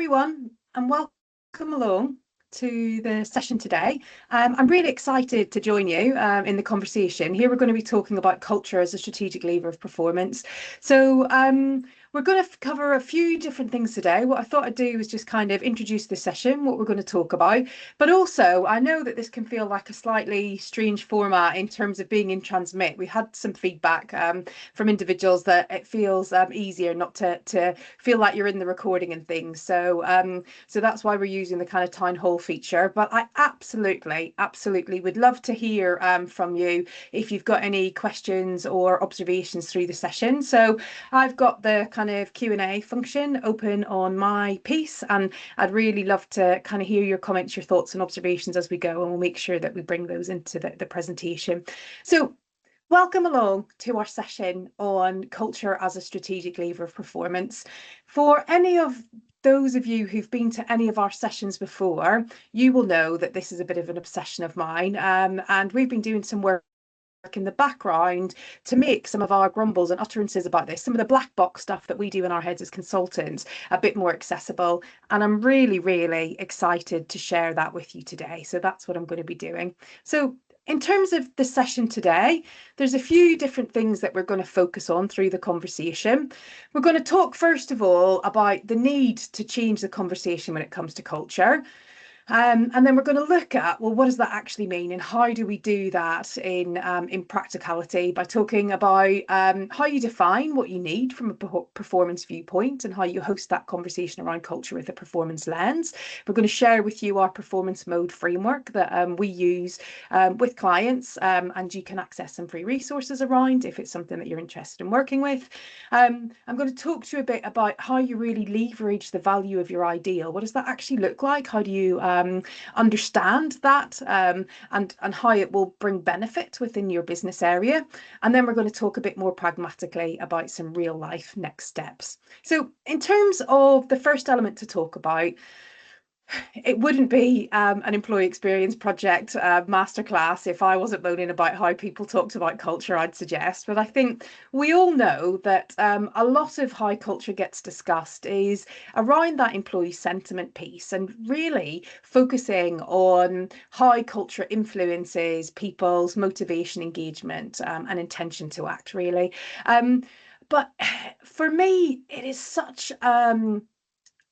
everyone, and welcome along to the session today. I'm really excited to join you in the conversation. Here we're going to be talking about culture as a strategic lever of performance. So we're going to cover a few different things today. What I thought I'd do is just kind of introduce the session, what we're going to talk about. But also, I know that this can feel like a slightly strange format in terms of being in Transmit. We had some feedback from individuals that it feels easier not to feel like you're in the recording and things. So that's why we're using the kind of town hall feature. But I absolutely would love to hear from you if you've got any questions or observations through the session. So I've got the kind of Q&A function open on my piece, and I'd really love to kind of hear your comments, your thoughts and observations as we go, and we'll make sure that we bring those into the presentation. So welcome along to our session on culture as a strategic lever of performance. For any of those of you who've been to any of our sessions before, you will know that this is a bit of an obsession of mine, and we've been doing some work in the background to make some of our grumbles and utterances about this, some of the black box stuff that we do in our heads as consultants, a bit more accessible. And I'm really excited to share that with you today. So that's what I'm going to be doing. So in terms of the session today, there's a few different things that we're going to focus on through the conversation. We're going to talk, first of all, about the need to change the conversation when it comes to culture. And then we're going to look at, well, what does that actually mean, and how do we do that in practicality, by talking about how you define what you need from a performance viewpoint and how you host that conversation around culture with a performance lens. We're going to share with you our performance mode framework that we use with clients, and you can access some free resources around if it's something that you're interested in working with. I'm going to talk to you a bit about how you really leverage the value of your ideal. What does that actually look like? How do you understand that, and how it will bring benefit within your business area? And then we're going to talk a bit more pragmatically about some real life next steps. So in terms of the first element to talk about, it wouldn't be an employee experience project masterclass if I wasn't moaning about how people talked about culture, I'd suggest. But I think we all know that a lot of how culture gets discussed is around that employee sentiment piece, and really focusing on how culture influences people's motivation, engagement, and intention to act, really. But for me, it is such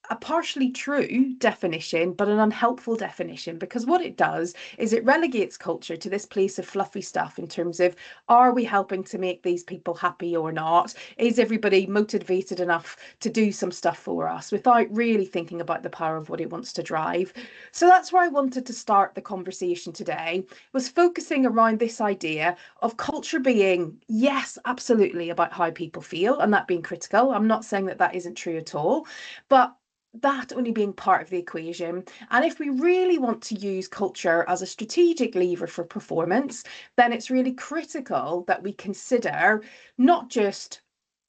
a partially true definition, but an unhelpful definition, because what it does is it relegates culture to this place of fluffy stuff in terms of, are we helping to make these people happy or not? Is everybody motivated enough to do some stuff for us, without really thinking about the power of what it wants to drive? So that's where I wanted to start the conversation today, was focusing around this idea of culture being, yes, absolutely about how people feel, and that being critical. I'm not saying that that isn't true at all, but that only being part of the equation. And if we really want to use culture as a strategic lever for performance, then it's really critical that we consider not just,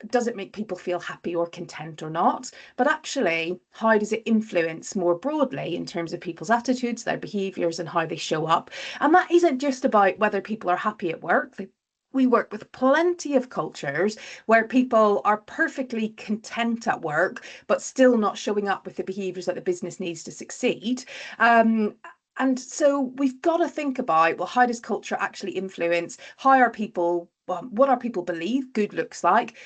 does it make people feel happy or content or not, but actually, how does it influence more broadly in terms of people's attitudes, their behaviours, and how they show up? And that isn't just about whether people are happy at work. We work with plenty of cultures where people are perfectly content at work, but still not showing up with the behaviours that the business needs to succeed. And so we've got to think about, well, how does culture actually influence how are people, what our people believe good looks like,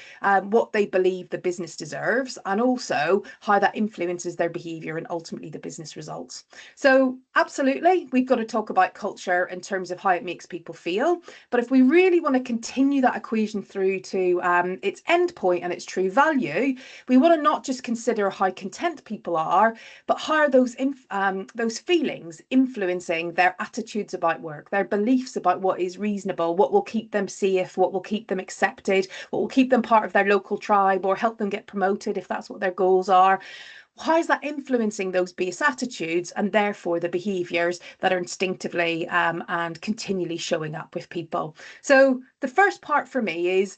what they believe the business deserves, and also how that influences their behaviour and ultimately the business results. So absolutely, we've got to talk about culture in terms of how it makes people feel. But if we really want to continue that equation through to its end point and its true value, we want to not just consider how content people are, but how are those feelings influencing their attitudes about work, their beliefs about what is reasonable, what will keep them safe, what will keep them accepted, what will keep them part of their local tribe or help them get promoted if that's what their goals are. How is that influencing those base attitudes and therefore the behaviours that are instinctively and continually showing up with people? So the first part for me is,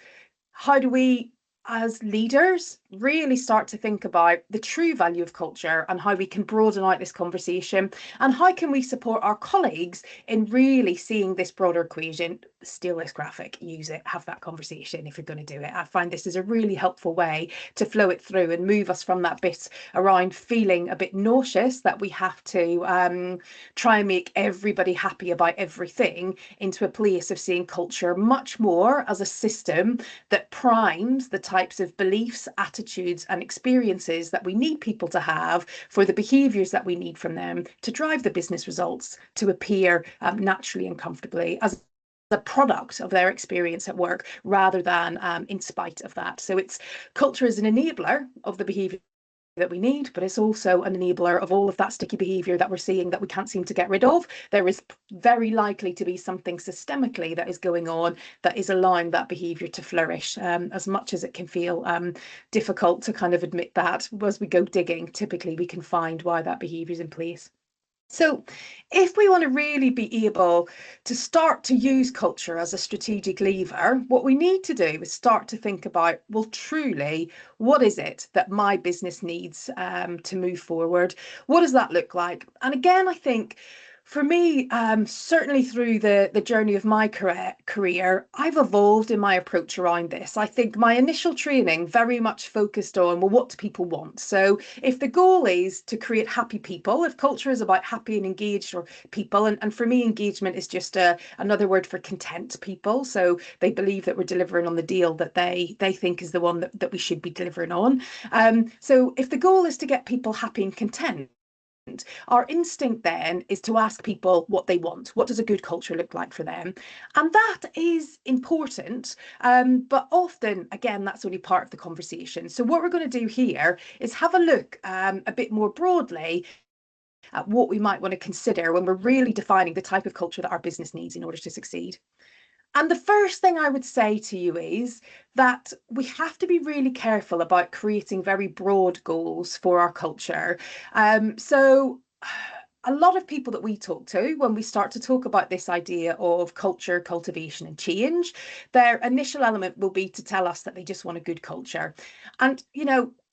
how do we as leaders really start to think about the true value of culture and how we can broaden out this conversation, and how can we support our colleagues in really seeing this broader equation? steal this graphic, use it, have that conversation if you're going to do it. I find this is a really helpful way to flow it through and move us from that bit around feeling a bit nauseous that we have to try and make everybody happy about everything, into a place of seeing culture much more as a system that primes the types of beliefs, attitudes and experiences that we need people to have for the behaviours that we need from them to drive the business results to appear naturally and comfortably as the product of their experience at work, rather than in spite of that. So it's culture is an enabler of the behaviour that we need, but it's also an enabler of all of that sticky behaviour that we're seeing that we can't seem to get rid of. There is very likely to be something systemically that is going on that is allowing that behaviour to flourish, as much as it can feel difficult to kind of admit that. As we go digging, typically we can find why that behaviour is in place. So if we want to really be able to start to use culture as a strategic lever, what we need to do is start to think about, well, truly, what is it that my business needs to move forward? What does that look like? And again, I think for me, certainly through the journey of my career, I've evolved in my approach around this. I think my initial training very much focused on, well, what do people want? So if the goal is to create happy people, if culture is about happy and engaged or people, and for me, engagement is just another word for content people. So they believe that we're delivering on the deal that they think is the one that we should be delivering on. So if the goal is to get people happy and content, our instinct then is to ask people what they want. What does a good culture look like for them? And that is important, but often, again, that's only part of the conversation. So what we're going to do here is have a look a bit more broadly at what we might want to consider when we're really defining the type of culture that our business needs in order to succeed. And the first thing I would say to you is that we have to be really careful about creating very broad goals for our culture. So a lot of people that we talk to, when we start to talk about this idea of culture, cultivation and change, their initial element will be to tell us that they just want a good culture. And,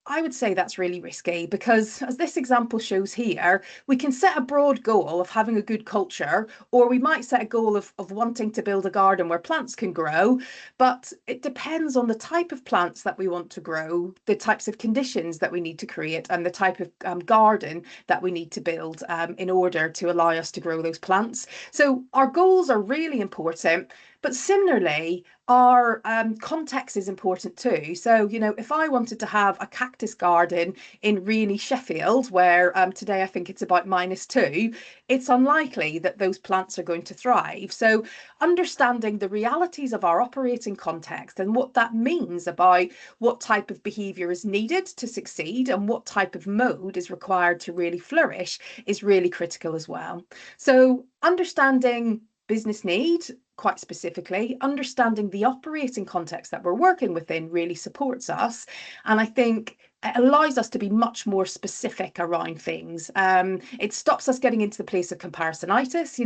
I would say that's really risky, because as this example shows here, we can set a broad goal of having a good culture, or we might set a goal of wanting to build a garden where plants can grow, but it depends on the type of plants that we want to grow, the types of conditions that we need to create, and the type of garden that we need to build in order to allow us to grow those plants. So our goals are really important, but similarly, our context is important too. So, if I wanted to have a cactus garden in rainy Sheffield, where today I think it's about -2, it's unlikely that those plants are going to thrive. So understanding the realities of our operating context and what that means about what type of behaviour is needed to succeed and what type of mode is required to really flourish is really critical as well. So understanding business need, quite specifically, understanding the operating context that we're working within really supports us. And I think it allows us to be much more specific around things. It stops us getting into the place of comparisonitis,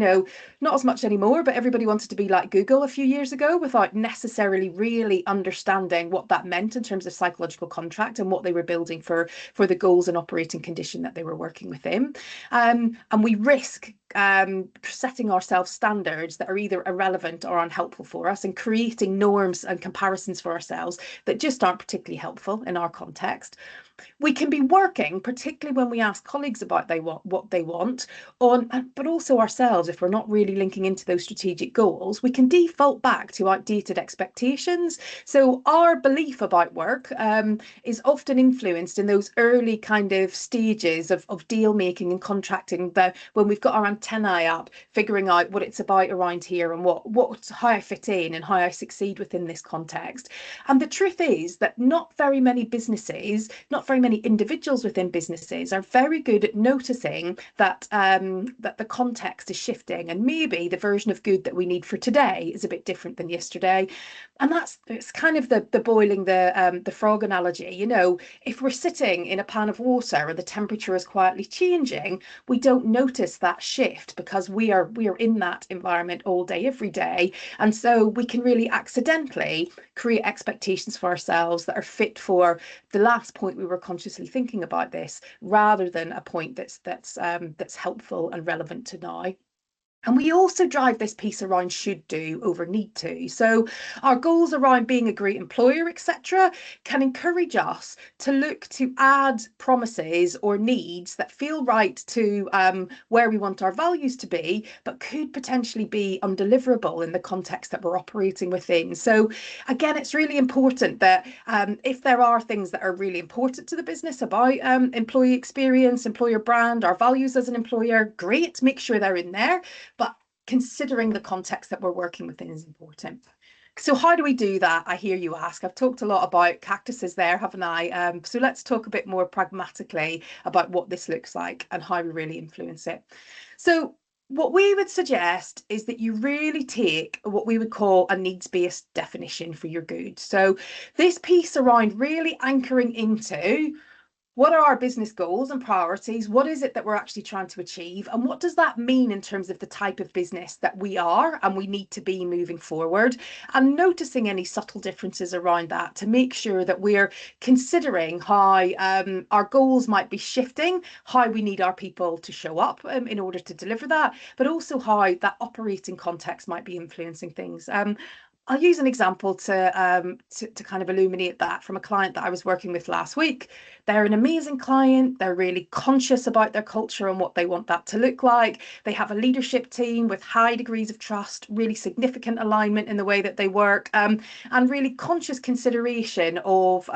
not as much anymore, but everybody wanted to be like Google a few years ago without necessarily really understanding what that meant in terms of psychological contract and what they were building for the goals and operating condition that they were working within. And we risk setting ourselves standards that are either irrelevant or unhelpful for us, and creating norms and comparisons for ourselves that just aren't particularly helpful in our context. We can be working, particularly when we ask colleagues about what they want, but also ourselves, if we're not really linking into those strategic goals, we can default back to outdated expectations. So our belief about work is often influenced in those early kind of stages of deal making and contracting, when we've got our antennae up, figuring out what it's about around here and how I fit in and how I succeed within this context. And the truth is that not very many businesses, not very many individuals within businesses are very good at noticing that that the context is shifting, and maybe the version of good that we need for today is a bit different than yesterday. And it's kind of the boiling the frog analogy. If we're sitting in a pan of water and the temperature is quietly changing, we don't notice that shift because we are in that environment all day, every day. And so we can really accidentally create expectations for ourselves that are fit for the last point we were consciously thinking about this, rather than a point that's helpful and relevant to now. And we also drive this piece around should do over need to. So our goals around being a great employer, etc., can encourage us to look to add promises or needs that feel right to where we want our values to be, but could potentially be undeliverable in the context that we're operating within. So again, it's really important that if there are things that are really important to the business about employee experience, employer brand, our values as an employer, great, make sure they're in there. But considering the context that we're working within is important. So how do we do that? I hear you ask. I've talked a lot about cactuses there, haven't I? So let's talk a bit more pragmatically about what this looks like and how we really influence it. So what we would suggest is that you really take what we would call a needs-based definition for your goods. So this piece around really anchoring into what are our business goals and priorities? What is it that we're actually trying to achieve? And what does that mean in terms of the type of business that we are and we need to be moving forward? And noticing any subtle differences around that to make sure that we're considering how our goals might be shifting, how we need our people to show up in order to deliver that, but also how that operating context might be influencing things. I'll use an example to kind of illuminate that from a client that I was working with last week. They're an amazing client. They're really conscious about their culture and what they want that to look like. They have a leadership team with high degrees of trust, really significant alignment in the way that they work, and really conscious consideration of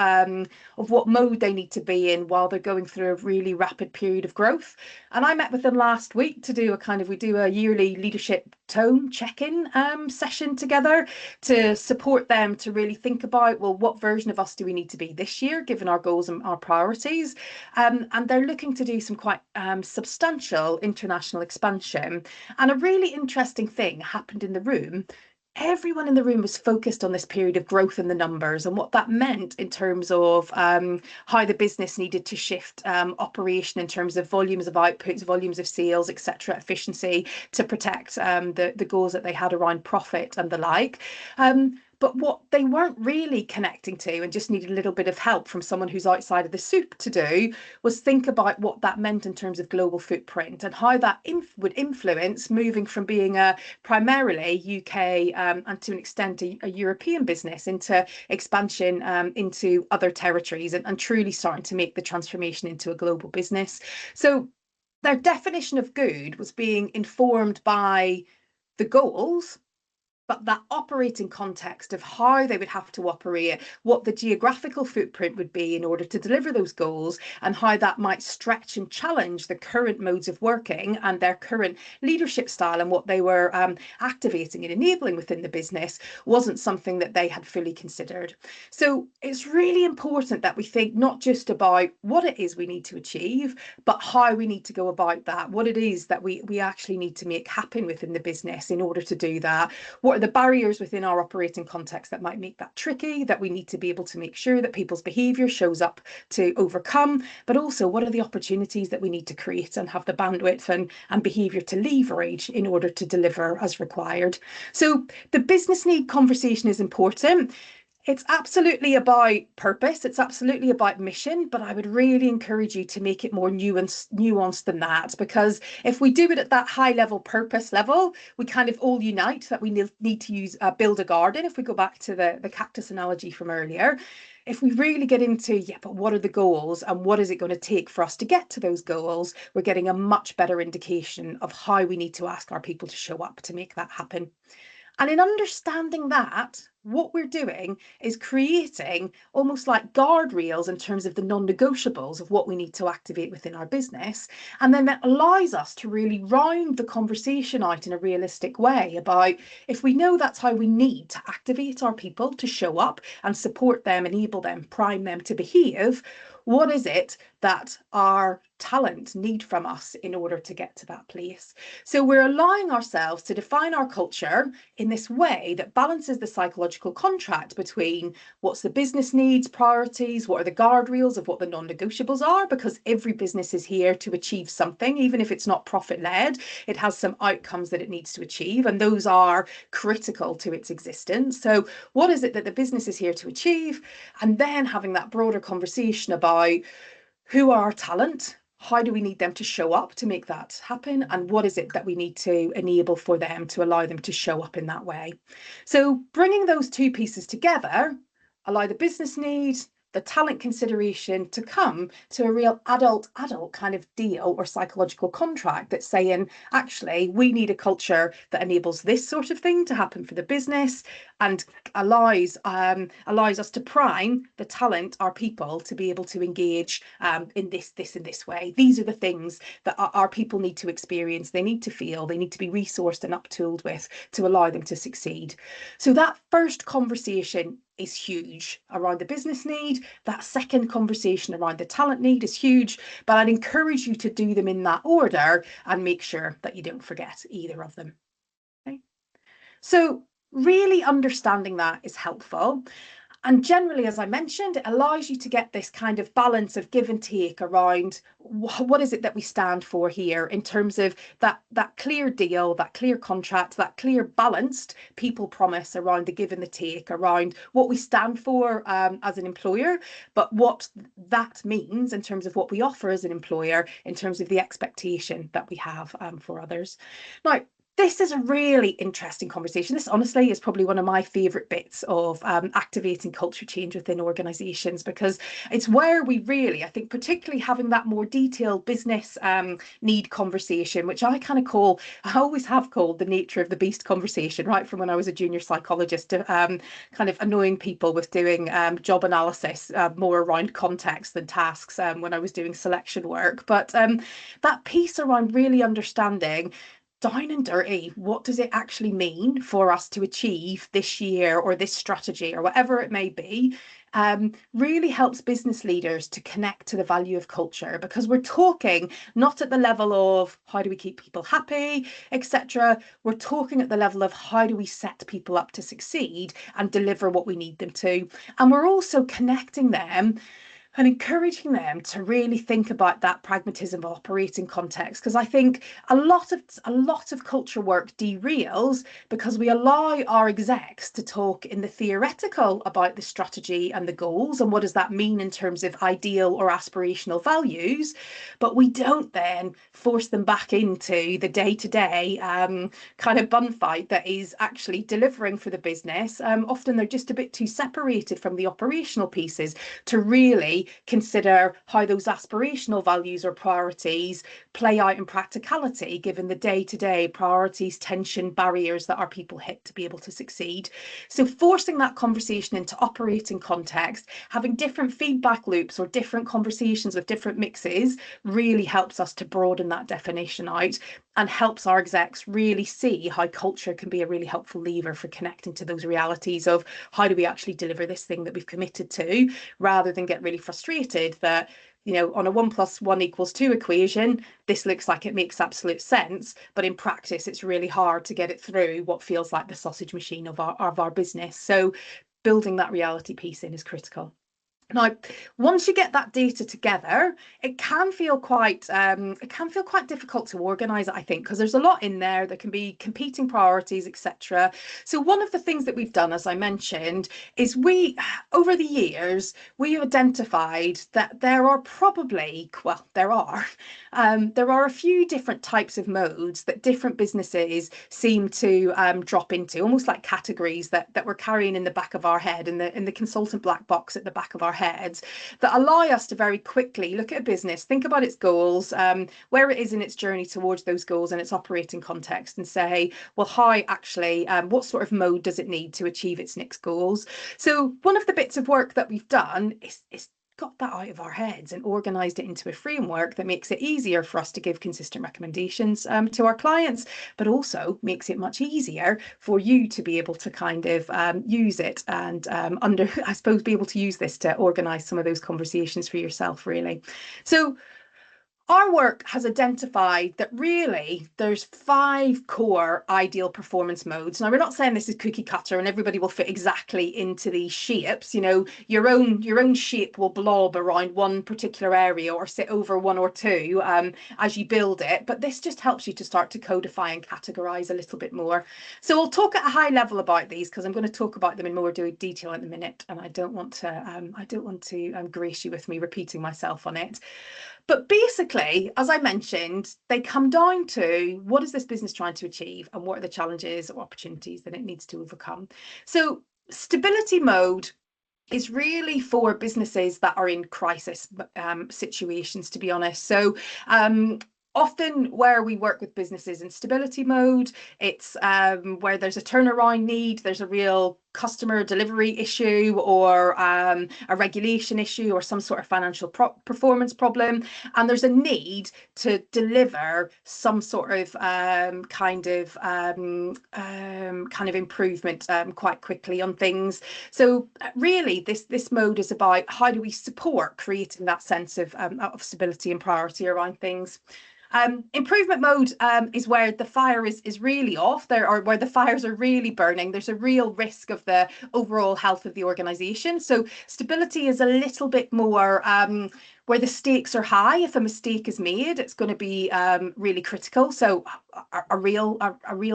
what mode they need to be in while they're going through a really rapid period of growth. And I met with them last week to do we do a yearly leadership tone check-in session together to support them to really think about, well, what version of us do we need to be this year, given our goals and our priorities? And they're looking to do some quite substantial international expansion. And a really interesting thing happened in the room. Everyone in the room was focused on this period of growth in the numbers and what that meant in terms of how the business needed to shift operation in terms of volumes of outputs, volumes of sales, etc., efficiency to protect the goals that they had around profit and the like. But what they weren't really connecting to and just needed a little bit of help from someone who's outside of the soup to do was think about what that meant in terms of global footprint and how that would influence moving from being a primarily UK and to an extent a European business into expansion into other territories and truly starting to make the transformation into a global business. So their definition of good was being informed by the goals, but that operating context of how they would have to operate, what the geographical footprint would be in order to deliver those goals, and how that might stretch and challenge the current modes of working and their current leadership style and what they were activating and enabling within the business wasn't something that they had fully considered. So it's really important that we think not just about what it is we need to achieve, but how we need to go about that, what it is that we actually need to make happen within the business in order to do that. What are the barriers within our operating context that might make that tricky, that we need to be able to make sure that people's behaviour shows up to overcome, but also what are the opportunities that we need to create and have the bandwidth and behaviour to leverage in order to deliver as required. So the business need conversation is important. It's absolutely about purpose. It's absolutely about mission, but I would really encourage you to make it more nuanced than that, because if we do it at that high level purpose level, we kind of all unite that we need to use build a garden. If we go back to the cactus analogy from earlier, if we really get into, yeah, but what are the goals and what is it going to take for us to get to those goals, we're getting a much better indication of how we need to ask our people to show up to make that happen. And in understanding that, what we're doing is creating almost like guardrails in terms of the non-negotiables of what we need to activate within our business. And then that allows us to really round the conversation out in a realistic way about, if we know that's how we need to activate our people to show up and support them, enable them, prime them to behave, what is it that our talent need from us in order to get to that place? So we're allowing ourselves to define our culture in this way that balances the psychological contract between what's the business needs, priorities, what are the guardrails of what the non-negotiables are, because every business is here to achieve something, even if it's not profit-led, it has some outcomes that it needs to achieve, and those are critical to its existence. So what is it that the business is here to achieve? And then having that broader conversation about who are our talent, how do we need them to show up to make that happen, and what is it that we need to enable for them to allow them to show up in that way. So bringing those two pieces together, allow the business need, the talent consideration to come to a real adult kind of deal or psychological contract that's saying, actually, we need a culture that enables this sort of thing to happen for the business and allows us to prime the talent, our people, to be able to engage in this way. These are the things that our people need to experience, they need to feel, they need to be resourced and up-tooled with to allow them to succeed. So that first conversation is huge around the business need. That second conversation around the talent need is huge, but I'd encourage you to do them in that order and make sure that you don't forget either of them. Okay? So really understanding that is helpful. And generally, as I mentioned, it allows you to get this kind of balance of give and take around what is it that we stand for here in terms of that clear deal, that clear contract, that clear balanced people promise around the give and the take, around what we stand for as an employer, but what that means in terms of what we offer as an employer, in terms of the expectation that we have for others. Now, this is a really interesting conversation. This honestly is probably one of my favourite bits of activating culture change within organisations, because it's where we really, I think, particularly having that more detailed business need conversation, which I always have called the nature of the beast conversation, right from when I was a junior psychologist, to kind of annoying people with doing job analysis more around context than tasks when I was doing selection work. But that piece around really understanding down and dirty, what does it actually mean for us to achieve this year or this strategy or whatever it may be, really helps business leaders to connect to the value of culture, because we're talking not at the level of how do we keep people happy, etc. We're talking at the level of how do we set people up to succeed and deliver what we need them to. And we're also connecting them and encouraging them to really think about that pragmatism of operating context, because I think a lot of culture work derails because we allow our execs to talk in the theoretical about the strategy and the goals and what does that mean in terms of ideal or aspirational values, but we don't then force them back into the day-to-day kind of bun fight that is actually delivering for the business. Often they're just a bit too separated from the operational pieces to really consider how those aspirational values or priorities play out in practicality, given the day-to-day priorities, tension, barriers that our people hit to be able to succeed. So forcing that conversation into operating context, having different feedback loops or different conversations with different mixes really helps us to broaden that definition out and helps our execs really see how culture can be a really helpful lever for connecting to those realities of how do we actually deliver this thing that we've committed to, rather than get really frustrated that, you know, on a 1 + 1 = 2 equation, this looks like it makes absolute sense, but in practice it's really hard to get it through what feels like the sausage machine of our business. So building that reality piece in is critical. Now, once you get that data together, it can feel quite difficult to organise, I think, because there's a lot in there. There can be competing priorities, etc. So one of the things that we've done, as I mentioned, is over the years, we identified that there are a few different types of modes that different businesses seem to drop into, almost like categories that we're carrying in the back of our head, in the consultant black box at the back of our heads, that allow us to very quickly look at a business, think about its goals, where it is in its journey towards those goals and its operating context, and say, well, how actually, what sort of mode does it need to achieve its next goals? So one of the bits of work that we've done is got that out of our heads and organised it into a framework that makes it easier for us to give consistent recommendations to our clients, but also makes it much easier for you to be able to kind of use it and I suppose be able to use this to organise some of those conversations for yourself, really. So our work has identified that really there's 5 core ideal performance modes. Now, we're not saying this is cookie cutter and everybody will fit exactly into these shapes. You know, your own shape will blob around one particular area or sit over one or two as you build it. But this just helps you to start to codify and categorize a little bit more. So we'll talk at a high level about these, because I'm going to talk about them in more detail in a minute, and I don't want to grace you with me repeating myself on it. But basically, as I mentioned, they come down to what is this business trying to achieve and what are the challenges or opportunities that it needs to overcome. So stability mode is really for businesses that are in crisis situations, to be honest. So often where we work with businesses in stability mode, it's where there's a turnaround need, there's a real customer delivery issue or a regulation issue or some sort of financial performance problem, and there's a need to deliver some sort of kind of improvement quite quickly on things. So really this mode is about how do we support creating that sense of stability and priority around things. Improvement mode is where the fire is really off there, or where the fires are really burning. There's a real risk of the overall health of the organization. So stability is a little bit more where the stakes are high. If a mistake is made, it's going to be really critical. So a real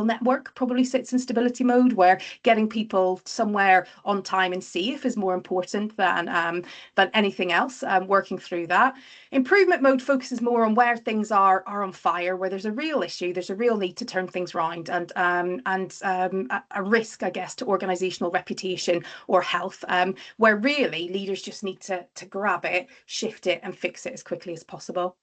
network probably sits in stability mode, where getting people somewhere on time and safe is more important than anything else. Working through that. Improvement mode focuses more on where things are on fire, where there's a real issue, there's a real need to turn things around, and a risk, I guess, to organizational reputation or health, where really leaders just need to grab it, shift it, and fix it as quickly as possible.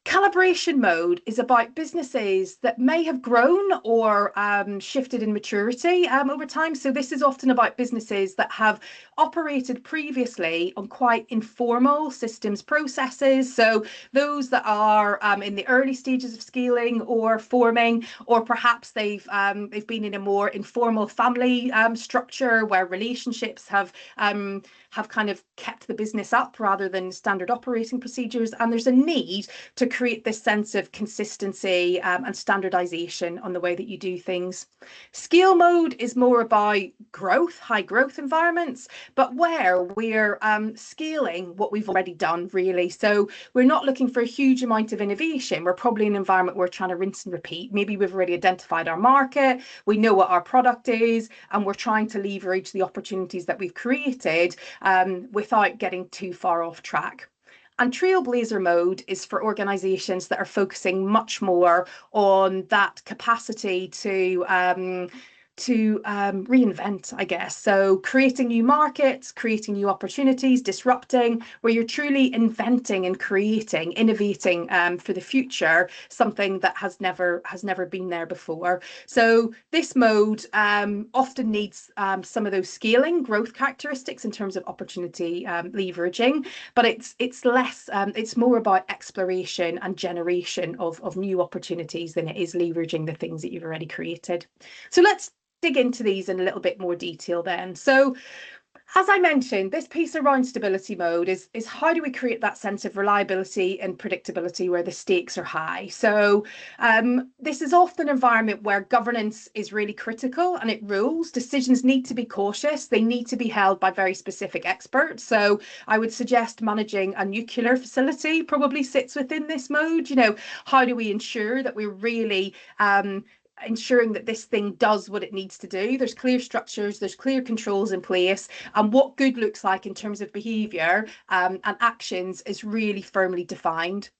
Calibration mode is about businesses that may have grown or shifted in maturity over time. So this is often about businesses that have operated previously on quite informal systems processes. So those that are in the early stages of scaling or forming, or perhaps they've been in a more informal family structure where relationships have kind of kept the business up rather than standard operating procedures. And there's a need to create this sense of consistency and standardization on the way that you do things. Scale mode is more about growth, high growth environments, but where we're scaling what we've already done, really. So we're not looking for a huge amount of innovation. We're probably in an environment where we're trying to rinse and repeat. Maybe we've already identified our market, we know what our product is, and we're trying to leverage the opportunities that we've created without getting too far off track. And Trailblazer mode is for organizations that are focusing much more on that capacity to reinvent, I guess. So creating new markets, creating new opportunities, disrupting, where you're truly inventing and creating, innovating for the future, something that has never been there before. So this mode often needs some of those scaling growth characteristics in terms of opportunity leveraging, but it's less, it's more about exploration and generation of new opportunities than it is leveraging the things that you've already created. So let's dig into these in a little bit more detail then. So as I mentioned, this piece around stability mode is how do we create that sense of reliability and predictability where the stakes are high. So this is often an environment where governance is really critical and it rules. Decisions need to be cautious. They need to be held by very specific experts. So I would suggest managing a nuclear facility probably sits within this mode. You know, how do we ensure that we're really ensuring that this thing does what it needs to do? There's clear structures, there's clear controls in place, and what good looks like in terms of behaviour and actions is really firmly defined.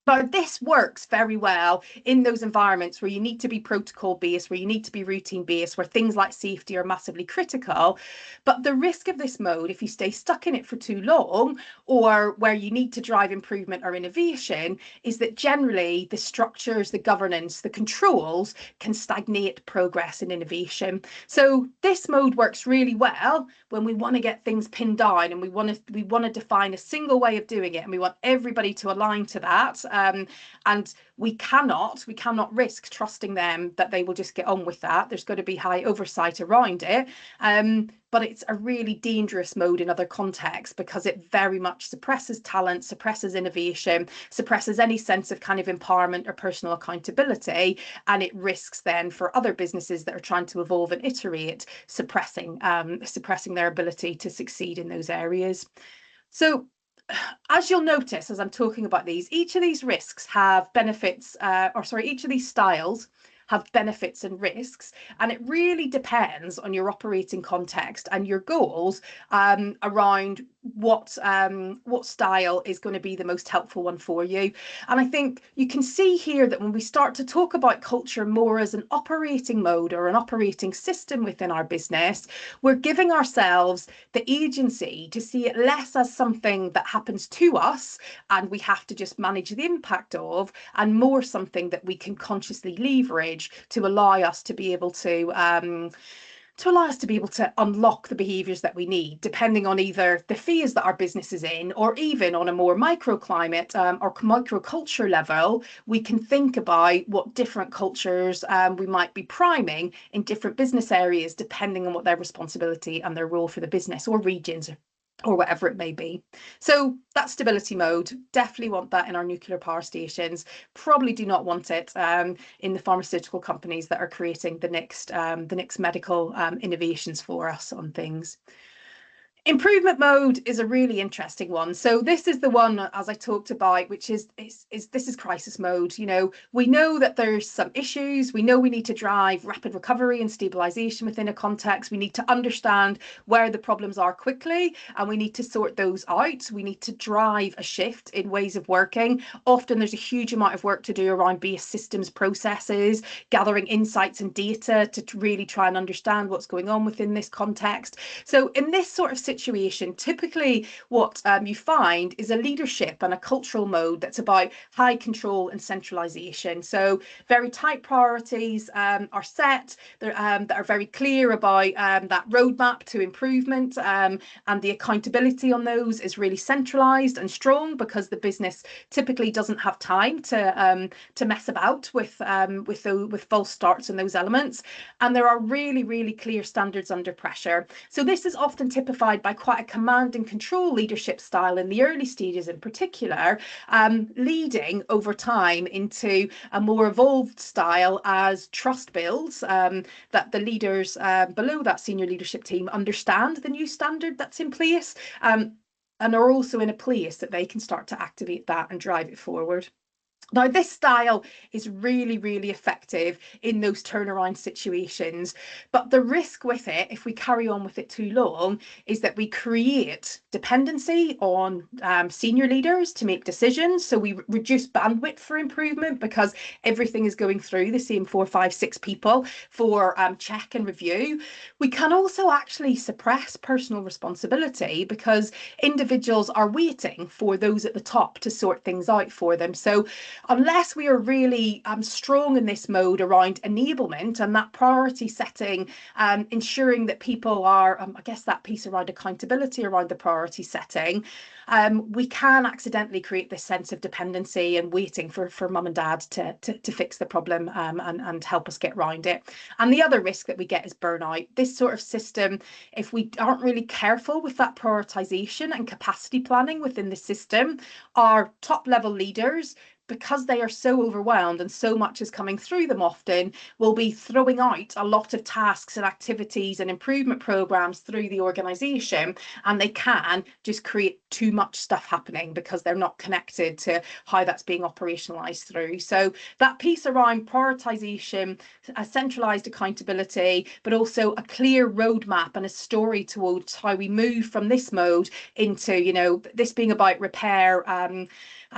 Now, this works very well in those environments where you need to be protocol based, where you need to be routine based, where things like safety are massively critical. But the risk of this mode, if you stay stuck in it for too long, or where you need to drive improvement or innovation, is that generally the structures, the governance, the controls can stagnate progress and innovation. So this mode works really well when we want to get things pinned down and we want to define a single way of doing it, and we want everybody to align to that. And we cannot risk trusting them that they will just get on with that. There's got to be high oversight around it. But it's a really dangerous mode in other contexts because it very much suppresses talent, suppresses innovation, suppresses any sense of kind of empowerment or personal accountability, and it risks then for other businesses that are trying to evolve and iterate, suppressing their ability to succeed in those areas. So as you'll notice, as I'm talking about these, each of these risks have benefits, each of these styles have benefits and risks, and it really depends on your operating context and your goals around what style is going to be the most helpful one for you. And I think you can see here that when we start to talk about culture more as an operating mode or an operating system within our business, we're giving ourselves the agency to see it less as something that happens to us and we have to just manage the impact of, and more something that we can consciously leverage to allow us to be able to unlock the behaviours that we need, depending on either the phase that our business is in, or even on a more microclimate or microculture level. We can think about what different cultures we might be priming in different business areas, depending on what their responsibility and their role for the business or regions or whatever it may be. So that stability mode, definitely want that in our nuclear power stations. Probably do not want it in the pharmaceutical companies that are creating the next medical innovations for us on things. Improvement mode is a really interesting one. So this is the one, as I talked about, which is this is crisis mode. You know, we know that there's some issues. We know we need to drive rapid recovery and stabilization within a context. We need to understand where the problems are quickly, and we need to sort those out. We need to drive a shift in ways of working. Often there's a huge amount of work to do around base systems processes, gathering insights and data to really try and understand what's going on within this context. So in this sort of situation, typically what you find is a leadership and a cultural mode that's about high control and centralization. So very tight priorities are set that are very clear about that roadmap to improvement, and the accountability on those is really centralized and strong, because the business typically doesn't have time to mess about with false starts and those elements. And there are really, really clear standards under pressure. So this is often typified by quite a command and control leadership style in the early stages in particular, leading over time into a more evolved style as trust builds, that the leaders below that senior leadership team understand the new standard that's in place, and are also in a place that they can start to activate that and drive it forward. Now, this style is really, really effective in those turnaround situations. But the risk with it, if we carry on with it too long, is that we create dependency on senior leaders to make decisions. So we reduce bandwidth for improvement because everything is going through the same 4, 5, 6 people for check and review. We can also actually suppress personal responsibility because individuals are waiting for those at the top to sort things out for them. So unless we are really strong in this mode around enablement and that priority setting, ensuring that people are, I guess that piece around accountability around the priority setting, we can accidentally create this sense of dependency and waiting for mum and dad to fix the problem and help us get around it. And the other risk that we get is burnout. This sort of system, if we aren't really careful with that prioritization and capacity planning within the system, our top level leaders, because they are so overwhelmed and so much is coming through them often, will be throwing out a lot of tasks and activities and improvement programs through the organization, and they can just create too much stuff happening because they're not connected to how that's being operationalized through. So that piece around prioritization, a centralized accountability, but also a clear roadmap and a story towards how we move from this mode into, you know, this being about repair and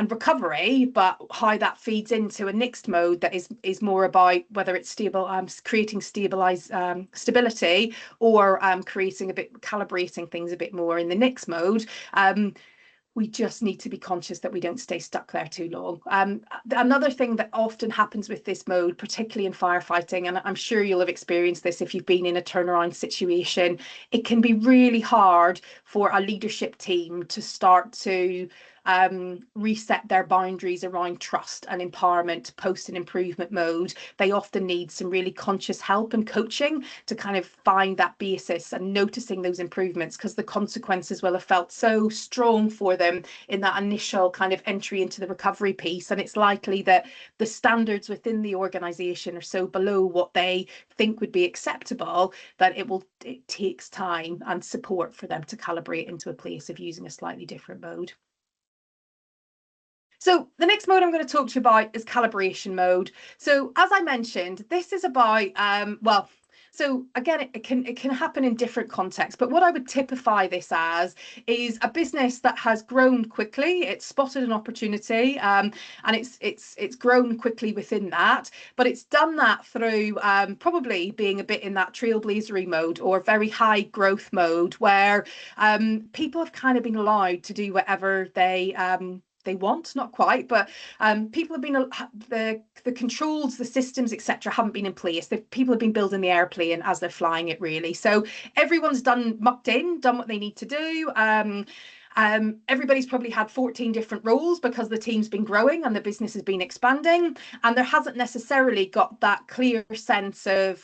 recovery, but how that feeds into a next mode that is more about whether it's stable, creating stability, or creating a bit, calibrating things a bit more in the next mode. We just need to be conscious that we don't stay stuck there too long. Another thing that often happens with this mode, particularly in firefighting, and I'm sure you'll have experienced this if you've been in a turnaround situation, it can be really hard for a leadership team to start to reset their boundaries around trust and empowerment post an improvement mode. They often need some really conscious help and coaching to kind of find that basis and noticing those improvements, because the consequences will have felt so strong for them in that initial kind of entry into the recovery piece. And it's likely that the standards within the organization are so below what they think would be acceptable that it takes time and support for them to calibrate into a place of using a slightly different mode. So the next mode I'm going to talk to you about is calibration mode. So as I mentioned, this is about, well, So again, it can happen in different contexts, but what I would typify this as is a business that has grown quickly. It's spotted an opportunity, and it's grown quickly within that, but it's done that through probably being a bit in that trailblazery mode or very high growth mode, where people have kind of been allowed to do whatever they want, not quite, but people have been the controls, the systems, etc., haven't been in place. People have been building the airplane as they're flying it, really. So everyone's done what they need to do. Everybody's probably had 14 different roles because the team's been growing and the business has been expanding, and there hasn't necessarily got that clear sense of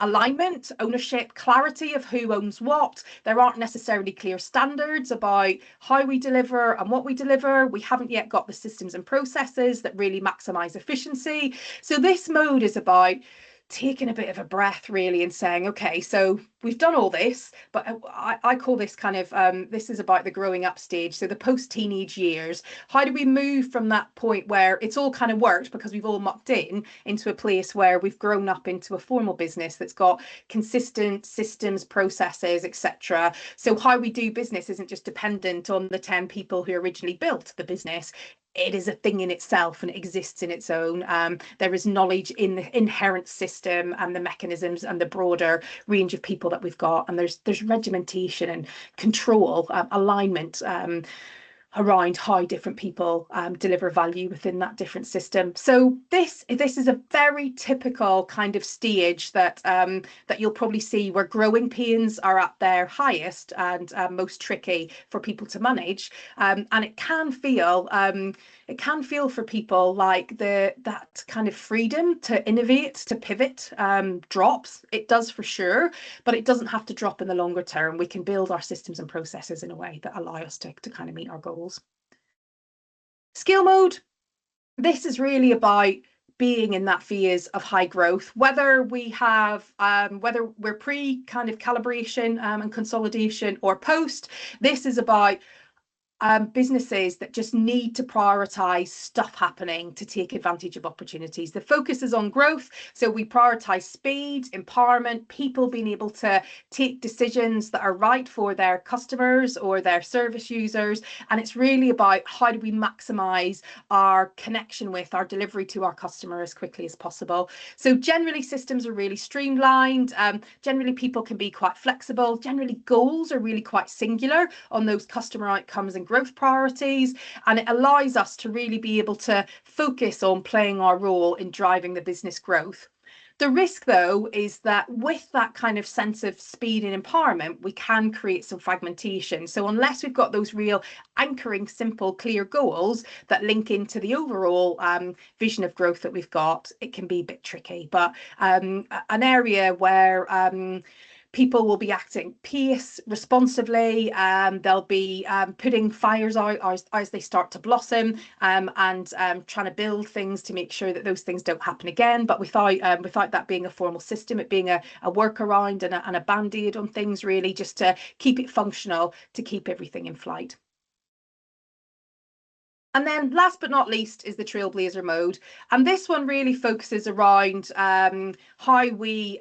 alignment, ownership, clarity of who owns what. There aren't necessarily clear standards about how we deliver and what we deliver. We haven't yet got the systems and processes that really maximize efficiency. So this mode is about taking a bit of a breath, really, and saying, okay, so we've done all this, but I call this kind of this is about the growing up stage, so the post-teenage years. How do we move from that point where it's all kind of worked because we've all mucked in into a place where we've grown up into a formal business that's got consistent systems, processes, etc. So how we do business isn't just dependent on the 10 people who originally built the business. It is a thing in itself and it exists in its own. There is knowledge in the inherent system and the mechanisms and the broader range of people that we've got. And there's regimentation and control, alignment around how different people deliver value within that different system. So this is a very typical kind of stage that that you'll probably see where growing pains are at their highest and most tricky for people to manage, and it can feel for people like that kind of freedom to innovate, to pivot drops. It does for sure, but it doesn't have to drop in the longer term. We can build our systems and processes in a way that allow us to kind of meet our goals. Scale mode, this is really about being in that phase of high growth, whether we have whether we're pre kind of calibration and consolidation or post. This is about businesses that just need to prioritize stuff happening to take advantage of opportunities. The focus is on growth, so we prioritize speed, empowerment, people being able to take decisions that are right for their customers or their service users, and it's really about how do we maximize our connection with our delivery to our customer as quickly as possible. So generally systems are really streamlined, generally people can be quite flexible, generally goals are really quite singular on those customer outcomes and growth priorities, and it allows us to really be able to focus on playing our role in driving the business growth. The risk, though, is that with that kind of sense of speed and empowerment, we can create some fragmentation. So unless we've got those real anchoring, simple, clear goals that link into the overall vision of growth that we've got, it can be a bit tricky. But an area where people will be acting pace responsively, they'll be putting fires out as they start to blossom, and trying to build things to make sure that those things don't happen again, but without that being a formal system, it being a workaround and a band-aid on things, really, just to keep it functional, to keep everything in flight. And then last but not least is the Trailblazer mode. And this one really focuses around how we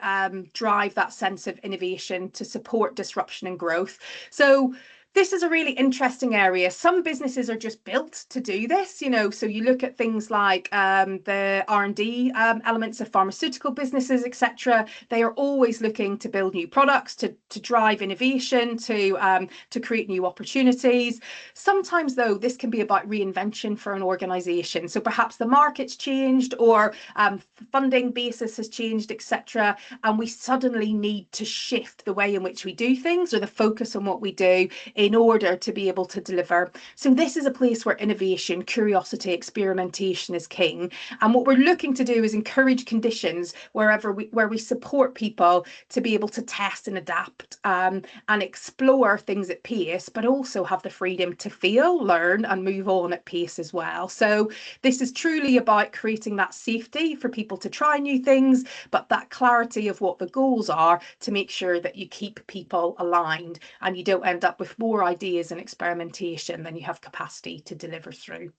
drive that sense of innovation to support disruption and growth. So this is a really interesting area. Some businesses are just built to do this, you know, so you look at things like the R&D elements of pharmaceutical businesses, etc. They are always looking to build new products, to drive innovation, to create new opportunities. Sometimes, though, this can be about reinvention for an organization. So perhaps the market's changed, or funding basis has changed, etc. And we suddenly need to shift the way in which we do things, or the focus on what we do, in order to be able to deliver. So this is a place where innovation, curiosity, experimentation is king. And what we're looking to do is encourage conditions where we support people to be able to test and adapt, and explore things at pace, but also have the freedom to feel, learn, and move on at pace as well. So this is truly about creating that safety for people to try new things, but that clarity of what the goals are to make sure that you keep people aligned and you don't end up with more ideas and experimentation than you have capacity to deliver through.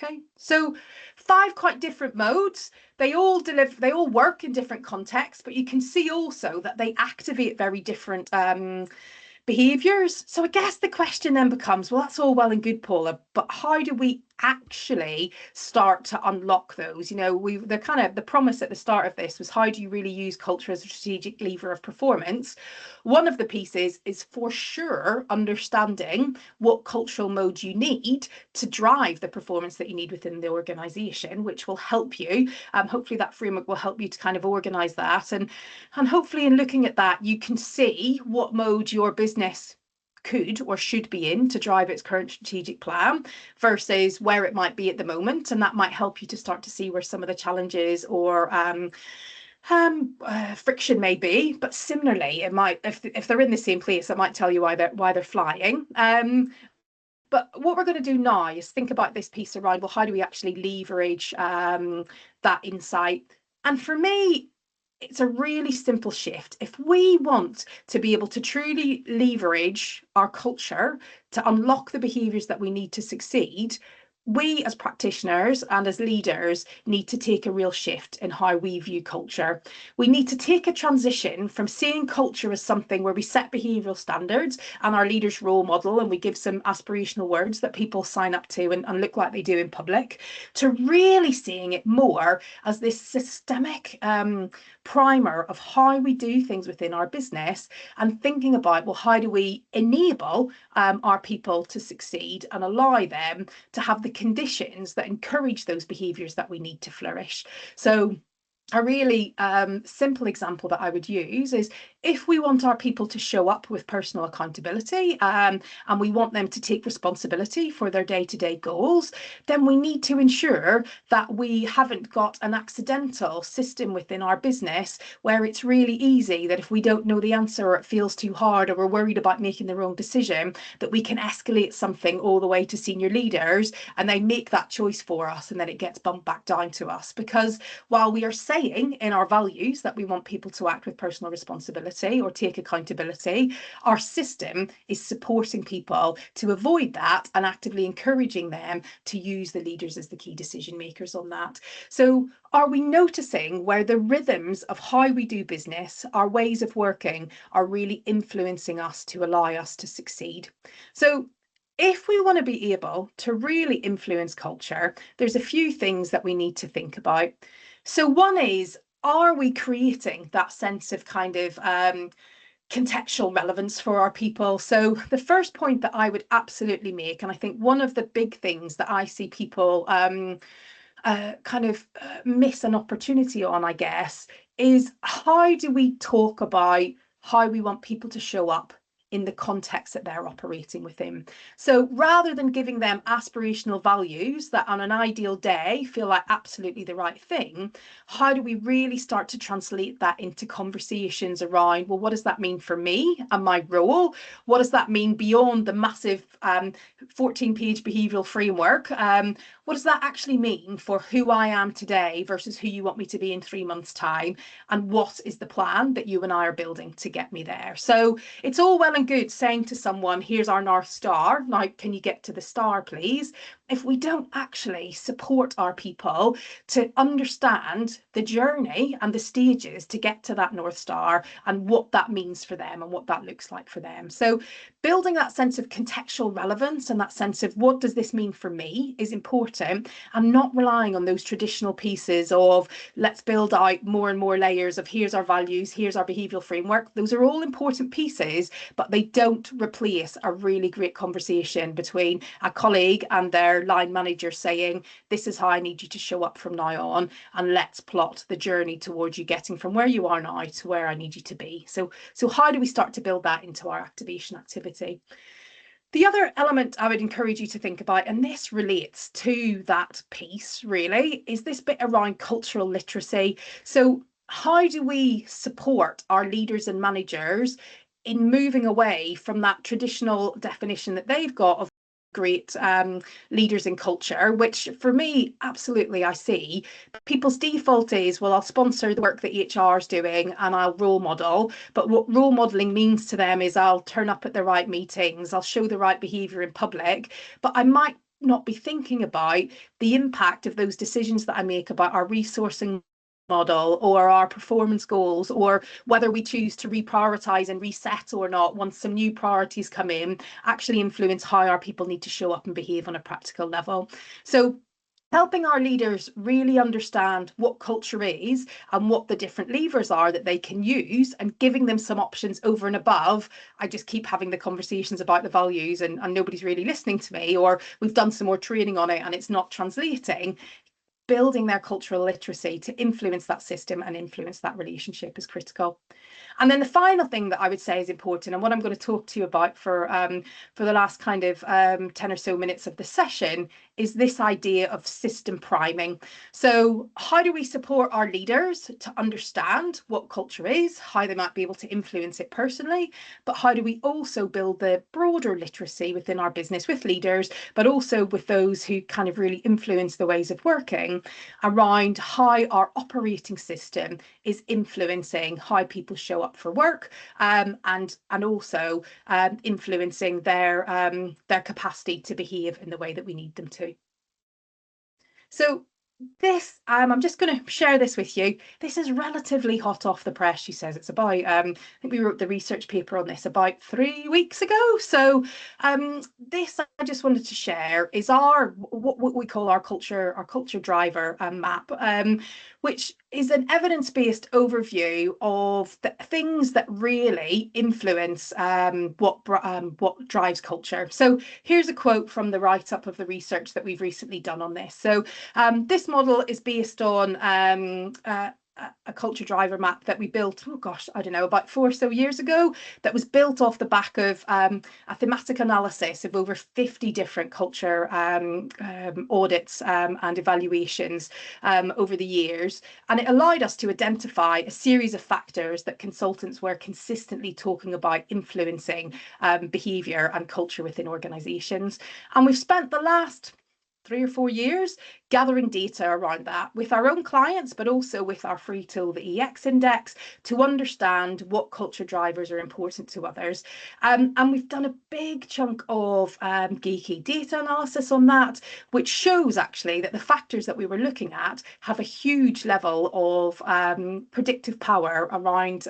Okay, so 5 quite different modes. They all work in different contexts, but you can see also that they activate very different behaviors. So I guess the question then becomes, well, that's all well and good, Paula, but how do we actually start to unlock those? The promise at the start of this was, how do you really use culture as a strategic lever of performance? One of the pieces is for sure understanding what cultural modes you need to drive the performance that you need within the organization, which will help you. Hopefully that framework will help you to kind of organize that, and hopefully in looking at that you can see what mode your business could or should be in to drive its current strategic plan versus where it might be at the moment, and that might help you to start to see where some of the challenges or friction may be. But similarly, it might, if they're in the same place, it might tell you why they're flying. But what we're going to do now is think about this piece around, well, how do we actually leverage that insight? And for me, it's a really simple shift. If we want to be able to truly leverage our culture to unlock the behaviours that we need to succeed, we as practitioners and as leaders need to take a real shift in how we view culture. We need to take a transition from seeing culture as something where we set behavioural standards and our leaders role model and we give some aspirational words that people sign up to and look like they do in public, to really seeing it more as this systemic primer of how we do things within our business, and thinking about, well, how do we enable our people to succeed and allow them to have the conditions that encourage those behaviours that we need to flourish. So a really simple example that I would use is, if we want our people to show up with personal accountability and we want them to take responsibility for their day-to-day goals, then we need to ensure that we haven't got an accidental system within our business where it's really easy that if we don't know the answer or it feels too hard or we're worried about making the wrong decision, that we can escalate something all the way to senior leaders and they make that choice for us and then it gets bumped back down to us. Because while we are saying in our values that we want people to act with personal responsibility or take accountability, our system is supporting people to avoid that and actively encouraging them to use the leaders as the key decision makers on that. So are we noticing where the rhythms of how we do business, our ways of working, are really influencing us to allow us to succeed? So if we want to be able to really influence culture, there's a few things that we need to think about. So one is, are we creating that sense of kind of contextual relevance for our people? So the first point that I would absolutely make, and I think one of the big things that I see people miss an opportunity on, I guess, is how do we talk about how we want people to show up in the context that they're operating within. So rather than giving them aspirational values that on an ideal day feel like absolutely the right thing, how do we really start to translate that into conversations around, well, what does that mean for me and my role? What does that mean beyond the massive 14-page behavioural framework? What does that actually mean for who I am today versus who you want me to be in 3 months' time? And what is the plan that you and I are building to get me there? So it's all well and good saying to someone, here's our North Star, now can you get to the star, please? If we don't actually support our people to understand the journey and the stages to get to that North Star and what that means for them and what that looks like for them. So building that sense of contextual relevance and that sense of what does this mean for me is important, and not relying on those traditional pieces of let's build out more and more layers of here's our values, here's our behavioural framework. Those are all important pieces, but they don't replace a really great conversation between a colleague and their line manager saying, this is how I need you to show up from now on, and let's plot the journey towards you getting from where you are now to where I need you to be. So how do we start to build that into our activation activity? The other element I would encourage you to think about, and this relates to that piece really, is this bit around cultural literacy. So how do we support our leaders and managers in moving away from that traditional definition that they've got of great leaders in culture, which for me, absolutely, I see people's default is, well, I'll sponsor the work that HR is doing and I'll role model. But what role modeling means to them is I'll turn up at the right meetings, I'll show the right behavior in public, but I might not be thinking about the impact of those decisions that I make about our resourcing model or our performance goals, or whether we choose to reprioritize and reset or not once some new priorities come in, actually influence how our people need to show up and behave on a practical level. So helping our leaders really understand what culture is and what the different levers are that they can use, and giving them some options over and above. I just keep having the conversations about the values and nobody's really listening to me, or we've done some more training on it and it's not translating. Building their cultural literacy to influence that system and influence that relationship is critical. And then the final thing that I would say is important, and what I'm going to talk to you about for the last kind of 10 or so minutes of the session, is this idea of system priming. So how do we support our leaders to understand what culture is, how they might be able to influence it personally, but how do we also build the broader literacy within our business with leaders, but also with those who kind of really influence the ways of working, around how our operating system is influencing how people show up for work, and also influencing their capacity to behave in the way that we need them to. So this, I'm just going to share this with you. This is relatively hot off the press. She says it's about, I think we wrote the research paper on this about 3 weeks ago. So this I just wanted to share is what we call our culture driver map, which is an evidence-based overview of the things that really influence what drives culture. So here's a quote from the write-up of the research that we've recently done on this. So this model is based on a culture driver map that we built, oh gosh, I don't know, about 4 or so years ago, that was built off the back of a thematic analysis of over 50 different culture audits and evaluations over the years. And it allowed us to identify a series of factors that consultants were consistently talking about influencing behaviour and culture within organisations. And we've spent the last 3 or 4 years gathering data around that with our own clients, but also with our free tool, the EX Index, to understand what culture drivers are important to others. And we've done a big chunk of geeky data analysis on that, which shows actually that the factors that we were looking at have a huge level of predictive power around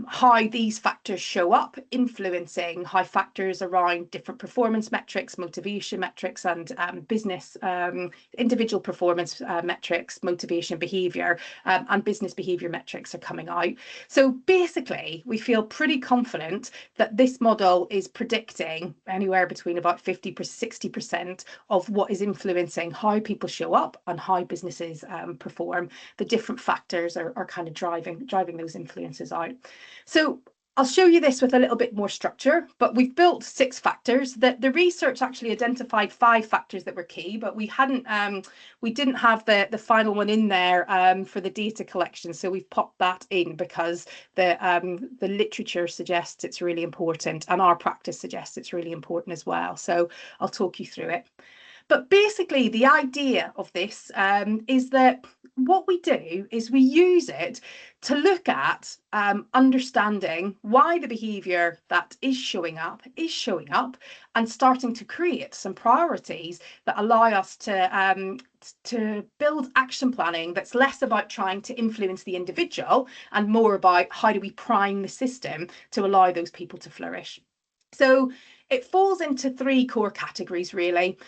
how these factors show up, influencing how factors around different performance metrics, motivation metrics, and business individual performance metrics, motivation, behaviour, and business behaviour metrics are coming out. So basically, we feel pretty confident that this model is predicting anywhere between about 50 to 60% of what is influencing how people show up and how businesses perform. The different factors are kind of driving those influences out. So I'll show you this with a little bit more structure, but we've built 6 factors. That the research actually identified 5 factors that were key, but we didn't have the final one in there for the data collection, so we've popped that in because the literature suggests it's really important, and our practice suggests it's really important as well. So I'll talk you through it. But basically, the idea of this is that what we do is we use it to look at understanding why the behaviour that is showing up, and starting to create some priorities that allow us to build action planning that's less about trying to influence the individual and more about how do we prime the system to allow those people to flourish. So it falls into 3 core categories, really.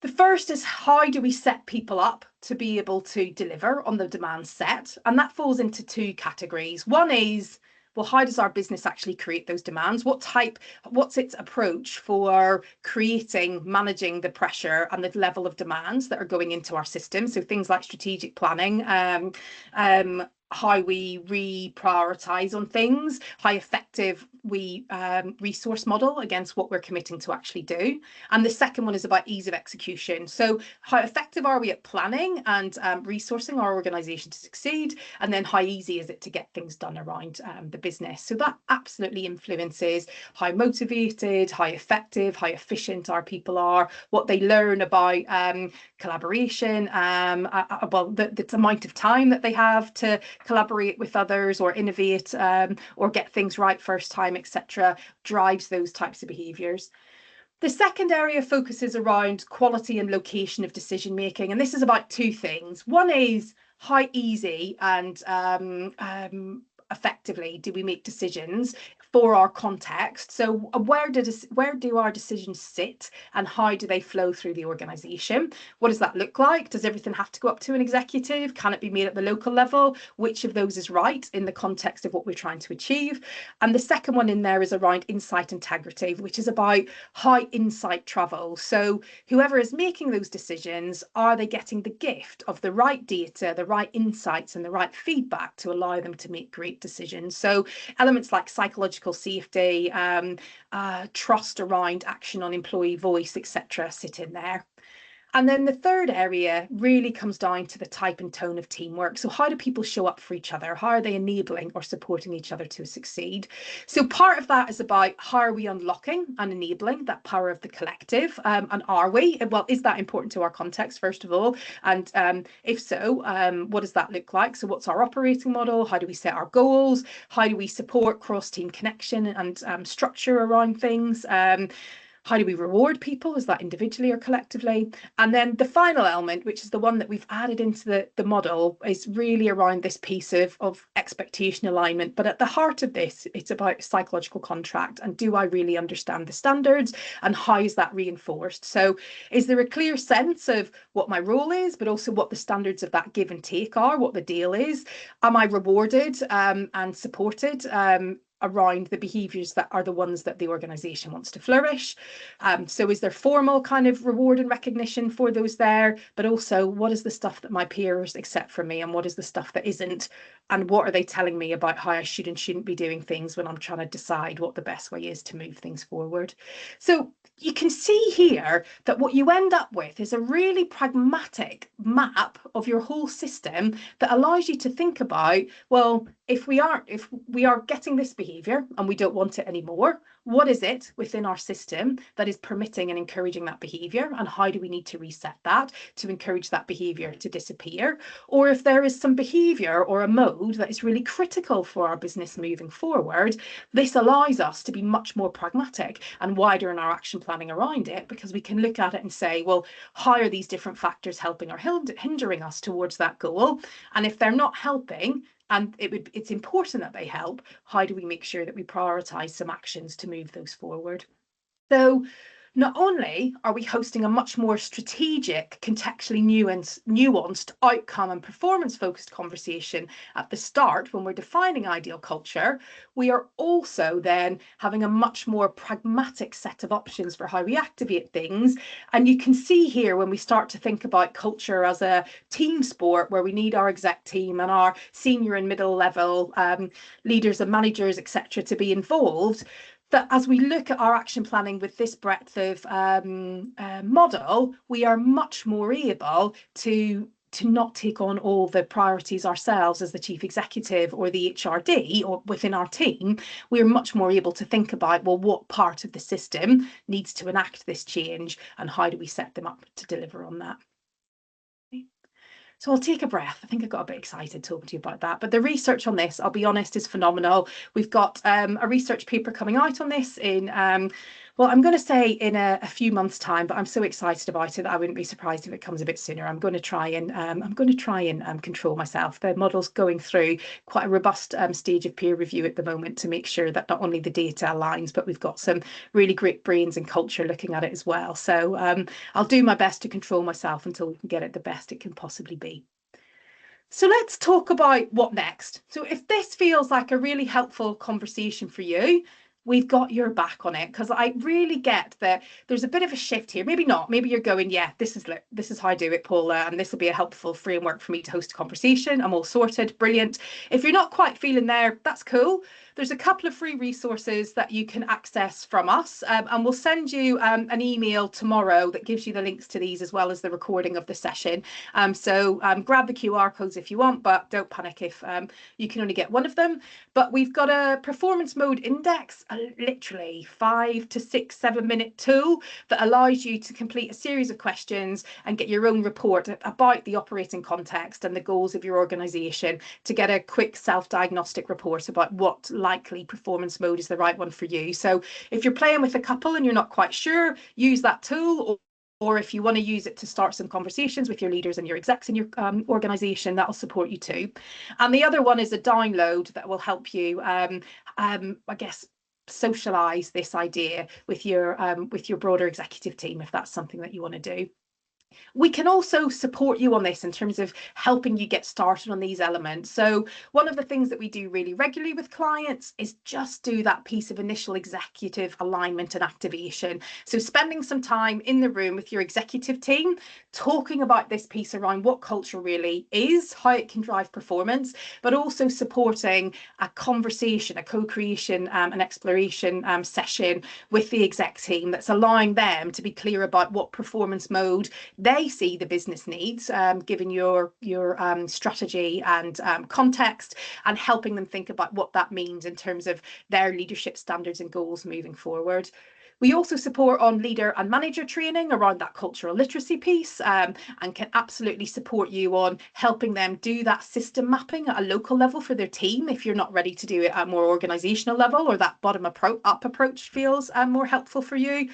The first is, how do we set people up to be able to deliver on the demand set? And that falls into 2 categories. One is, well, how does our business actually create those demands? What's its approach for creating, managing the pressure and the level of demands that are going into our system? So things like strategic planning, how we reprioritize on things, how effective we resource model against what we're committing to actually do. And the second one is about ease of execution. So how effective are we at planning and resourcing our organization to succeed? And then how easy is it to get things done around the business? So that absolutely influences how motivated, how effective, how efficient our people are, what they learn about collaboration, about the amount of time that they have to collaborate with others or innovate or get things right first time, etc., drives those types of behaviours. The second area focuses around quality and location of decision making, and this is about two things. One is how easy and effectively do we make decisions for our context. So where do our decisions sit and how do they flow through the organization? What does that look like? Does everything have to go up to an executive? Can it be made at the local level? Which of those is right in the context of what we're trying to achieve? And the second one in there is around insight integrity, which is about how insight travels. So whoever is making those decisions, are they getting the gift of the right data, the right insights and the right feedback to allow them to make great decisions? So elements like psychological safety, trust around action on employee voice, etc., sit in there. And then the third area really comes down to the type and tone of teamwork. So how do people show up for each other? How are they enabling or supporting each other to succeed? So part of that is about how are we unlocking and enabling that power of the collective? And are we? Well, is that important to our context, first of all? And if so, what does that look like? So what's our operating model? How do we set our goals? How do we support cross-team connection and structure around things? How do we reward people? Is that individually or collectively? And then the final element, which is the one that we've added into the model, is really around this piece of expectation alignment. But at the heart of this, it's about psychological contract. And do I really understand the standards? And how is that reinforced? So is there a clear sense of what my role is, but also what the standards of that give and take are, what the deal is? Am I rewarded and supported around the behaviours that are the ones that the organisation wants to flourish? So is there formal kind of reward and recognition for those there, but also what is the stuff that my peers accept from me and what is the stuff that isn't, and what are they telling me about how I should and shouldn't be doing things when I'm trying to decide what the best way is to move things forward? So you can see here that what you end up with is a really pragmatic map of your whole system that allows you to think about, well, if we are getting this behavior and we don't want it anymore, what is it within our system that is permitting and encouraging that behavior, and how do we need to reset that to encourage that behavior to disappear? Or if there is some behavior or a mode that is really critical for our business moving forward, this allows us to be much more pragmatic and wider in our action planning around it, because we can look at it and say, well, how are these different factors helping or hindering us towards that goal? And if they're not helping, and it's important that they help, how do we make sure that we prioritise some actions to move those forward? So not only are we hosting a much more strategic, contextually nuanced outcome and performance focused conversation at the start when we're defining ideal culture, we are also then having a much more pragmatic set of options for how we activate things. And you can see here when we start to think about culture as a team sport where we need our exec team and our senior and middle level leaders and managers, etc., to be involved, that as we look at our action planning with this breadth of model, we are much more able to not take on all the priorities ourselves as the chief executive or the HRD or within our team. We're much more able to think about, well, what part of the system needs to enact this change and how do we set them up to deliver on that? So I'll take a breath. I think I got a bit excited talking to you about that. But the research on this, I'll be honest, is phenomenal. We've got a research paper coming out on this in, well, I'm going to say in a few months' time, but I'm so excited about it that I wouldn't be surprised if it comes a bit sooner. I'm going to try and control myself. The model's going through quite a robust stage of peer review at the moment to make sure that not only the data aligns, but we've got some really great brains and culture looking at it as well. So I'll do my best to control myself until we can get it the best it can possibly be. So let's talk about what next. So if this feels like a really helpful conversation for you, we've got your back on it, because I really get that there's a bit of a shift here. Maybe not. Maybe you're going, yeah, this is how I do it, Paula, and this will be a helpful framework for me to host a conversation. I'm all sorted. Brilliant. If you're not quite feeling there, that's cool. There's a couple of free resources that you can access from us, and we'll send you an email tomorrow that gives you the links to these as well as the recording of the session. So grab the QR codes if you want, but don't panic if you can only get one of them. But we've got a performance mode index, literally 5 to 6, 7 minute tool that allows you to complete a series of questions and get your own report about the operating context and the goals of your organisation, to get a quick self-diagnostic report about what likely performance mode is the right one for you. So if you're playing with a couple and you're not quite sure, use that tool, or if you want to use it to start some conversations with your leaders and your execs in your organization, that'll support you too. And the other one is a download that will help you, I guess, socialize this idea with your broader executive team, if that's something that you want to do. We can also support you on this in terms of helping you get started on these elements. So one of the things that we do really regularly with clients is just do that piece of initial executive alignment and activation. So spending some time in the room with your executive team, talking about this piece around what culture really is, how it can drive performance, but also supporting a conversation, a co-creation, an exploration session with the exec team that's allowing them to be clear about what performance mode they see the business needs, given your strategy and context, and helping them think about what that means in terms of their leadership standards and goals moving forward. We also support on leader and manager training around that cultural literacy piece, and can absolutely support you on helping them do that system mapping at a local level for their team if you're not ready to do it at a more organizational level, or that bottom up approach feels more helpful for you.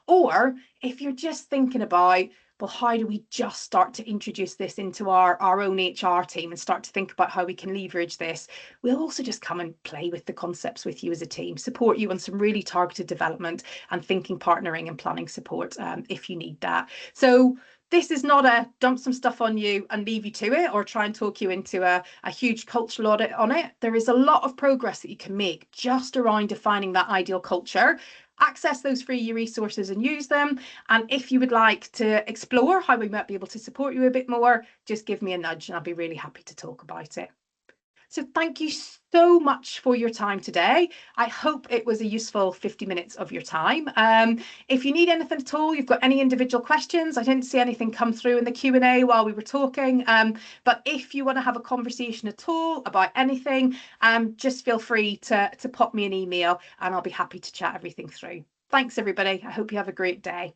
Or if you're just thinking about, well, how do we just start to introduce this into our own HR team and start to think about how we can leverage this, we'll also just come and play with the concepts with you as a team, support you on some really targeted development and thinking, partnering and planning support if you need that. So this is not a dump some stuff on you and leave you to it, or try and talk you into a huge cultural audit on it. There is a lot of progress that you can make just around defining that ideal culture. Access those free resources and use them. And if you would like to explore how we might be able to support you a bit more, just give me a nudge and I'll be really happy to talk about it. So thank you so much for your time today. I hope it was a useful 50 minutes of your time. If you need anything at all, you've got any individual questions, I didn't see anything come through in the Q&A while we were talking, but if you want to have a conversation at all about anything, just feel free to pop me an email and I'll be happy to chat everything through. Thanks everybody. I hope you have a great day.